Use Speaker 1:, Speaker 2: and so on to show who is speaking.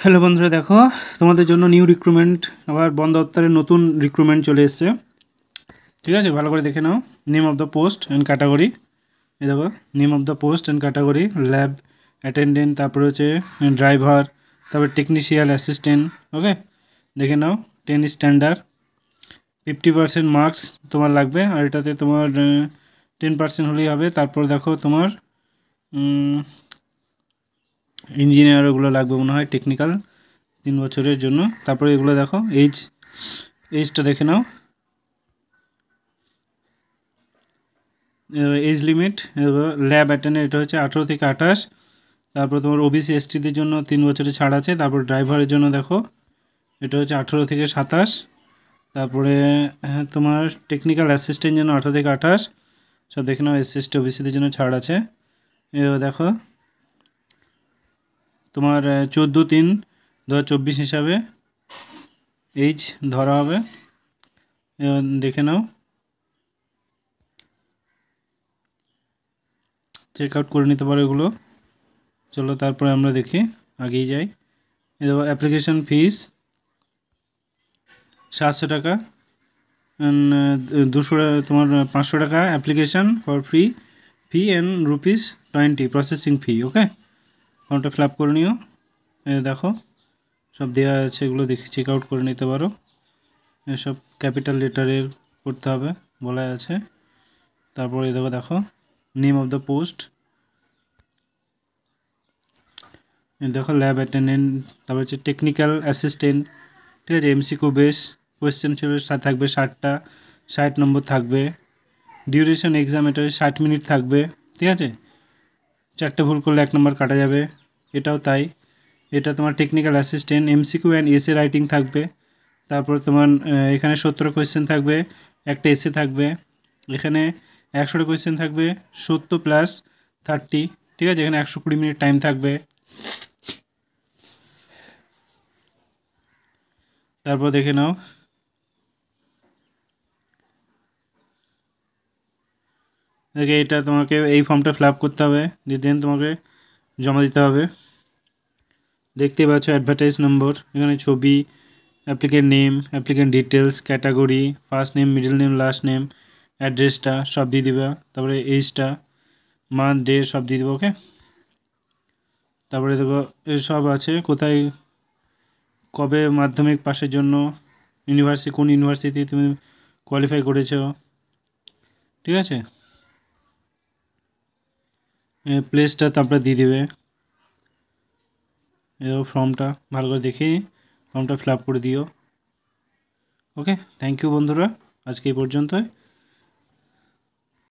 Speaker 1: Hello বন্ধুরা, দেখো তোমাদের জন্য নিউ রিক্রুটমেন্ট, আবার বন দপ্তরের নতুন রিক্রুটমেন্ট চলে এসছে। ঠিক আছে, ভালো করে দেখে নাও। Name of the post and category, এই দেখো name of the post and category, lab attendant, তারপরে হচ্ছে ড্রাইভার, তারপরে টেকনিশিয়াল অ্যাসিস্ট্যান্ট। ওকে, দেখে নাও। 10 স্ট্যান্ডার্ড, 50% মার্কস তোমার লাগবে, আর এটাতে তোমার 10% হলেই হবে। তারপর দেখো তোমার ইঞ্জিনিয়ার ওগুলো লাগবে মনে হয়, টেকনিক্যাল 3 বছরের জন্য। তারপরে এগুলো দেখো, এইজটা দেখে নাও। এজ লিমিট ল্যাব অ্যাটেন্ডেন্ট, এটা হচ্ছে 18 থেকে 28। তারপর তোমার ওবিসি এসটিদের জন্য 3 বছরের ছাড় আছে। তারপর ড্রাইভারের জন্য দেখো, এটা হচ্ছে 18 থেকে 27। তারপরে তোমার টেকনিক্যাল অ্যাসিস্ট্যান্ট জন্য 18 থেকে 28। সব দেখে নাও, এসসি এসটি ওবিসিদের জন্য ছাড় আছে। দেখো তোমার 14/3/2024 হিসাবে এইজ ধরা হবে, দেখে নাও, চেক আউট করে নিতে পারো এগুলো। চলো তারপরে আমরা দেখি, আগেই যাই। এই দেখো অ্যাপ্লিকেশান ফিস 700 টাকা, 200 তোমার 500 টাকা application for fee and ₹20 processing fee. Okay, ফর্মটা ফিল আপ করে নিও। দেখো সব দেওয়া আছে, এগুলো দেখে চেক আউট করে নিতে পারো। এসব ক্যাপিটাল লেটারের করতে হবে বলা আছে। তারপরে দেখো নেম অফ দ্য পোস্ট, দেখো ল্যাব অ্যাটেন্ডেন্ট, তারপর হচ্ছে টেকনিক্যাল অ্যাসিস্ট্যান্ট। ঠিক আছে, এমসিকিউ বেস কোয়েশ্চেন ছিল, থাকবে 60টা, 60 নম্বর থাকবে। ডিউরেশন এক্সাম, এটা 60 মিনিট থাকবে। ঠিক আছে, 4টে ভুল করলে 1 নম্বর কাটা যাবে, এটাও তাই। এটা তোমার technical assistant, MCQ and essay writing থাকবে। তারপর তোমার এখানে 70 কোয়েশ্চেন থাকবে, একটা এসে থাকবে। এখানে 100টা কোয়েশ্চেন থাকবে, 70 প্লাস 30। ঠিক আছে, এখানে 120 মিনিট টাইম থাকবে। তারপর দেখে নাও, দেখে এটা তোমাকে এই ফর্মটা ফিল আপ করতে হবে, দেন তোমাকে জমা দিতে হবে। দেখতেই পাচ্ছ অ্যাডভার্টাইজ নম্বর, এখানে ছবি, applicant name, applicant details, category, first name, middle name, last name, অ্যাড্রেসটা সব দিয়ে দিবা। তারপরে এইজটা, মান্থ, ডে সব দিয়ে দেবো। ওকে, তারপরে দেখো এসব আছে, কোথায় কবে মাধ্যমিক পাশের জন্য কোন ইউনিভার্সিটি তুমি কোয়ালিফাই করেছো। ঠিক আছে, প্লেসটা তারপরে দিয়ে দেবে। ফর্মটা ভালো করে দেখে ফর্মটা ফিল আপ করে দিও। ওকে, থ্যাংক ইউ বন্ধুরা, আজকে এই পর্যন্তই।